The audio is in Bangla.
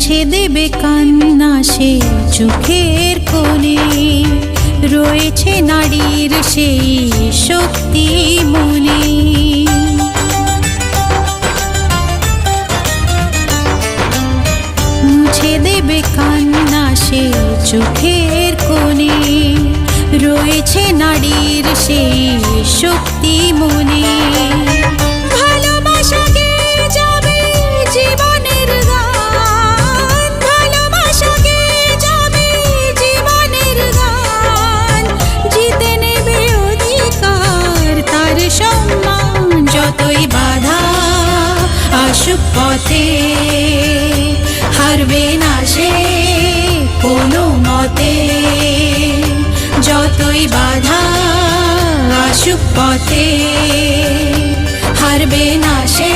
মুছে দেবে কান্না সে চোখের কোণে, রয়েছে নারীর সেই শক্তি মনে। মুছে দেবে কান্না সে চোখের কোণে, রয়েছে নারীর সেই শক্তি মনে। ভালোবাসা গেয়ে যাবে জীবনের গান, ভালোবাসা গেয়ে যাবে জীবনের গান, জিতে নেবে অধিকার তার সম্মান। যতই বাধা আসুক পথে, হারবে না সে কোনো মতে। যতই বাধা আসুক পথে, হারবে না সে